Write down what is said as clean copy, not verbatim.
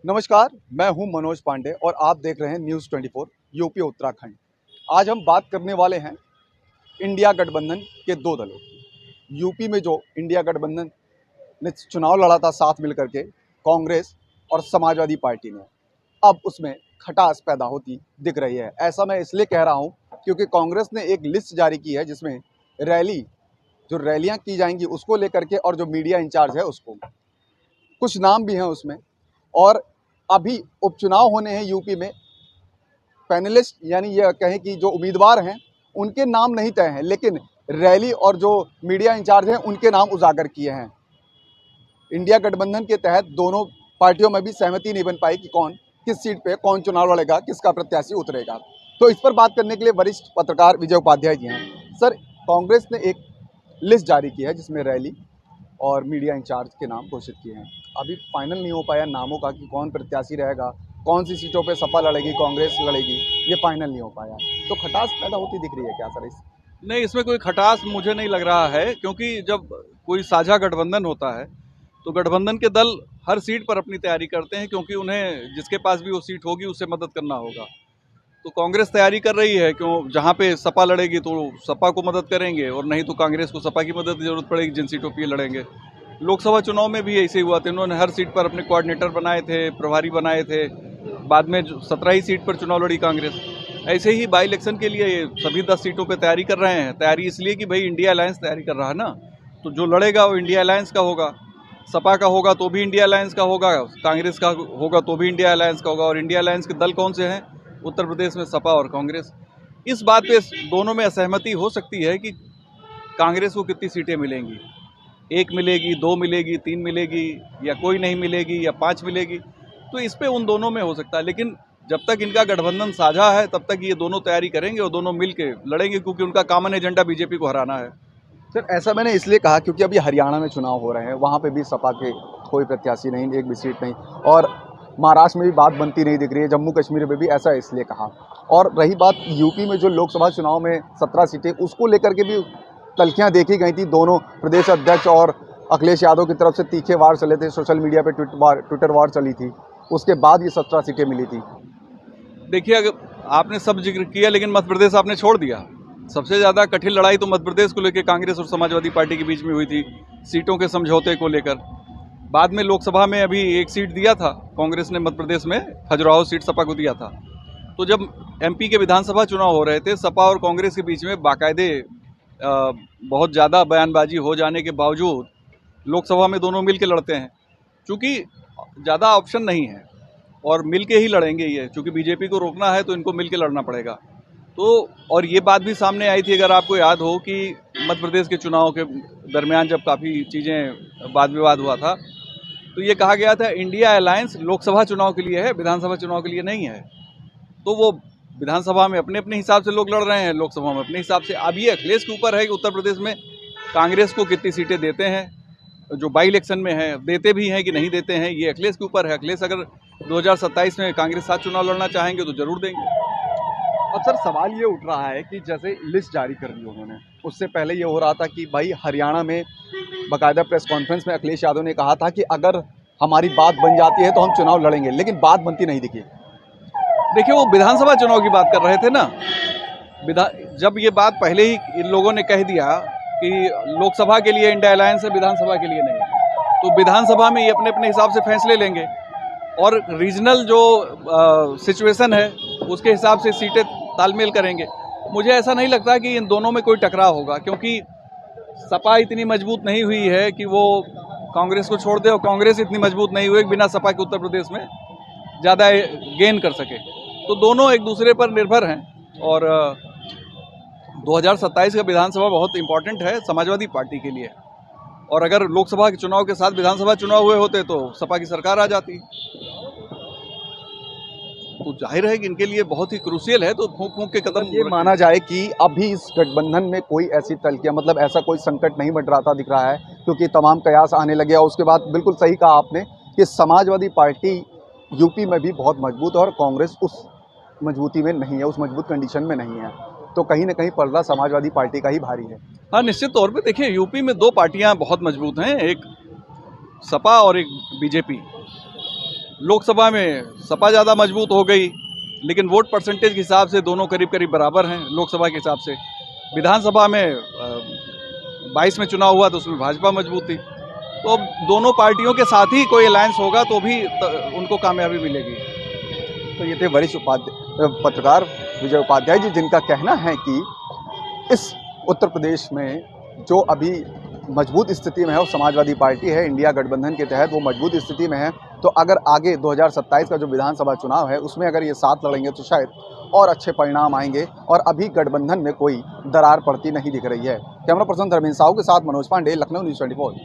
नमस्कार, मैं हूं मनोज पांडे और आप देख रहे हैं न्यूज़ 24 यूपी उत्तराखंड। आज हम बात करने वाले हैं इंडिया गठबंधन के दो दलों की। यूपी में जो इंडिया गठबंधन ने चुनाव लड़ा था साथ मिलकर के, कांग्रेस और समाजवादी पार्टी ने, अब उसमें खटास पैदा होती दिख रही है। ऐसा मैं इसलिए कह रहा हूं क्योंकि कांग्रेस ने एक लिस्ट जारी की है जिसमें रैलियां की जाएंगी उसको लेकर के, और जो मीडिया इंचार्ज है उसको, कुछ नाम भी हैं उसमें। और अभी उपचुनाव होने हैं यूपी में। पैनलिस्ट यानी यह कहें कि जो उम्मीदवार हैं उनके नाम नहीं तय हैं, लेकिन रैली और जो मीडिया इंचार्ज हैं उनके नाम उजागर किए हैं। इंडिया गठबंधन के तहत दोनों पार्टियों में भी सहमति नहीं बन पाई कि कौन किस सीट पे कौन चुनाव लड़ेगा, किसका प्रत्याशी उतरेगा। तो इस पर बात करने के लिए वरिष्ठ पत्रकार विजय उपाध्याय जी हैं। सर, कांग्रेस ने एक लिस्ट जारी की है जिसमें रैली और मीडिया इंचार्ज के नाम घोषित किए हैं। अभी फाइनल नहीं हो पाया नामों का कि कौन प्रत्याशी रहेगा, कौन सी सीटों पे सपा लड़ेगी, कांग्रेस लड़ेगी, ये फाइनल नहीं हो पाया। तो खटास पैदा होती दिख रही है क्या सर इस? नहीं, इसमें कोई खटास मुझे नहीं लग रहा है, क्योंकि जब कोई साझा गठबंधन होता है तो गठबंधन के दल हर सीट पर अपनी तैयारी करते हैं, क्योंकि उन्हें जिसके पास भी वो सीट होगी उससे मदद करना होगा। तो कांग्रेस तैयारी कर रही है, क्यों जहाँ पे सपा लड़ेगी तो सपा को मदद करेंगे, और नहीं तो कांग्रेस को सपा की मदद की जरूरत पड़ेगी जिन सीटों पर लड़ेंगे। लोकसभा चुनाव में भी ऐसे ही हुआ था, इन्होंने हर सीट पर अपने कोऑर्डिनेटर बनाए थे, प्रभारी बनाए थे। बाद में 17 ही सीट पर चुनाव लड़ी कांग्रेस। ऐसे ही बाई इलेक्शन के लिए ये सभी 10 सीटों पे तैयारी कर रहे हैं। तैयारी इसलिए कि भाई इंडिया अलायंस तैयारी कर रहा है ना, तो जो लड़ेगा वो इंडिया अलायंस का होगा। सपा का होगा तो भी इंडिया अलायंस का होगा, कांग्रेस का होगा तो भी इंडिया अलायंस का होगा। और इंडिया अलायंस के दल कौन से हैं? उत्तर प्रदेश में सपा और कांग्रेस। इस बात पे दोनों में असहमति हो सकती है कि कांग्रेस को कितनी सीटें मिलेंगी, 1 मिलेगी, 2 मिलेगी, 3 मिलेगी, या कोई नहीं मिलेगी, या 5 मिलेगी। तो इस पे उन दोनों में हो सकता है, लेकिन जब तक इनका गठबंधन साझा है तब तक ये दोनों तैयारी करेंगे और दोनों मिल के लड़ेंगे, क्योंकि उनका कॉमन एजेंडा बीजेपी को हराना है। सर, ऐसा मैंने इसलिए कहा क्योंकि अभी हरियाणा में चुनाव हो रहे हैं, वहाँ पे भी सपा के कोई प्रत्याशी नहीं, एक भी सीट नहीं, और महाराष्ट्र में भी बात बनती नहीं दिख रही है, जम्मू कश्मीर में भी। ऐसा इसलिए कहा। और रही बात यूपी में जो लोकसभा चुनाव में 17 सीटें, उसको लेकर के भी तल्खियाँ देखी गई थी। दोनों प्रदेश अध्यक्ष और अखिलेश यादव की तरफ से तीखे वार चले थे, सोशल मीडिया पे ट्विटर वार चली थी, उसके बाद ये 17 सीटें मिली थी। देखिए, अगर आपने सब जिक्र किया, लेकिन मध्य प्रदेश आपने छोड़ दिया। सबसे ज़्यादा कठिन लड़ाई तो मध्य प्रदेश को लेकर कांग्रेस और समाजवादी पार्टी के बीच में हुई थी, सीटों के समझौते को लेकर। बाद में लोकसभा में अभी एक सीट दिया था कांग्रेस ने मध्य प्रदेश में, खजुराहो सीट सपा को दिया था। तो जब एमपी के विधानसभा चुनाव हो रहे थे, सपा और कांग्रेस के बीच में बाकायदे बहुत ज़्यादा बयानबाजी हो जाने के बावजूद लोकसभा में दोनों मिल के लड़ते हैं। चूँकि ज़्यादा ऑप्शन नहीं है और मिल के ही लड़ेंगे ये, चूँकि बीजेपी को रोकना है तो इनको मिल के लड़ना पड़ेगा। तो और ये बात भी सामने आई थी, अगर आपको याद हो, कि मध्य प्रदेश के चुनाव के दरमियान जब काफ़ी चीज़ें वाद विवाद हुआ था, तो ये कहा गया था इंडिया अलायंस लोकसभा चुनाव के लिए है, विधानसभा चुनाव के लिए नहीं है। तो वो विधानसभा में अपने अपने हिसाब से लोग लड़ रहे हैं, लोकसभा में अपने हिसाब से। अब ये अखिलेश के ऊपर है कि उत्तर प्रदेश में कांग्रेस को कितनी सीटें देते हैं, जो बाई इलेक्शन में है, देते भी हैं कि नहीं देते हैं, ये अखिलेश के ऊपर है। अखिलेश अगर 2027 में कांग्रेस साथ चुनाव लड़ना चाहेंगे तो जरूर देंगे। अब सर, सवाल ये उठ रहा है कि जैसे लिस्ट जारी कर दी उन्होंने, उससे पहले ये हो रहा था कि भाई हरियाणा में बाकायदा प्रेस कॉन्फ्रेंस में अखिलेश यादव ने कहा था कि अगर हमारी बात बन जाती है तो हम चुनाव लड़ेंगे, लेकिन बात बनती नहीं दिखी। देखिए, वो विधानसभा चुनाव की बात कर रहे थे ना। जब ये बात पहले ही इन लोगों ने कह दिया कि लोकसभा के लिए इंडिया अलायंस है, विधानसभा के लिए नहीं, तो विधानसभा में ये अपने अपने हिसाब से फैसले लेंगे, और रीजनल जो सिचुएशन है उसके हिसाब से सीटें तालमेल करेंगे। मुझे ऐसा नहीं लगता कि इन दोनों में कोई टकराव होगा, क्योंकि सपा इतनी मजबूत नहीं हुई है कि वो कांग्रेस को छोड़ दे, और कांग्रेस इतनी मजबूत नहीं हुई कि बिना सपा के उत्तर प्रदेश में ज़्यादा गेन कर सके। तो दोनों एक दूसरे पर निर्भर हैं, और 2027 का विधानसभा बहुत इंपॉर्टेंट है समाजवादी पार्टी के लिए। और अगर लोकसभा के चुनाव के साथ विधानसभा चुनाव हुए होते तो सपा की सरकार आ जाती। तो जाहिर है कि इनके लिए बहुत ही क्रूशियल है, तो फूंक फूंक के कदम। ये माना जाए कि अभी इस गठबंधन में कोई ऐसी तल्खियां, मतलब ऐसा कोई संकट नहीं मंडराता दिख रहा है, क्योंकि तमाम कयास आने लगे। और उसके बाद बिल्कुल सही कहा आपने कि समाजवादी पार्टी यूपी में भी बहुत मजबूत है और कांग्रेस उस मजबूती में नहीं है, उस मजबूत कंडीशन में नहीं है। तो कहीं ना कहीं पर्दा समाजवादी पार्टी का ही भारी है। हाँ, निश्चित तौर पे देखिए, यूपी में 2 पार्टियां बहुत मजबूत हैं, एक सपा और एक बीजेपी। लोकसभा में सपा ज़्यादा मजबूत हो गई, लेकिन वोट परसेंटेज के हिसाब से दोनों करीब करीब बराबर हैं लोकसभा के हिसाब से। विधानसभा में 22 में चुनाव हुआ तो उसमें भाजपा मजबूत थी। तो अब दोनों पार्टियों के साथ ही कोई अलायंस होगा तो भी उनको कामयाबी मिलेगी। तो ये थे वरिष्ठ पत्रकार विजय उपाध्याय जी, जिनका कहना है कि इस उत्तर प्रदेश में जो अभी मजबूत स्थिति में है वो समाजवादी पार्टी है। इंडिया गठबंधन के तहत वो मजबूत स्थिति में है। तो अगर आगे 2027 का जो विधानसभा चुनाव है उसमें अगर ये साथ लड़ेंगे तो शायद और अच्छे परिणाम आएंगे, और अभी गठबंधन में कोई दरार पड़ती नहीं दिख रही है। कैमरा पर्सन धर्मेंद्र साहू के साथ मनोज पांडे, लखनऊ न्यूज़ 24।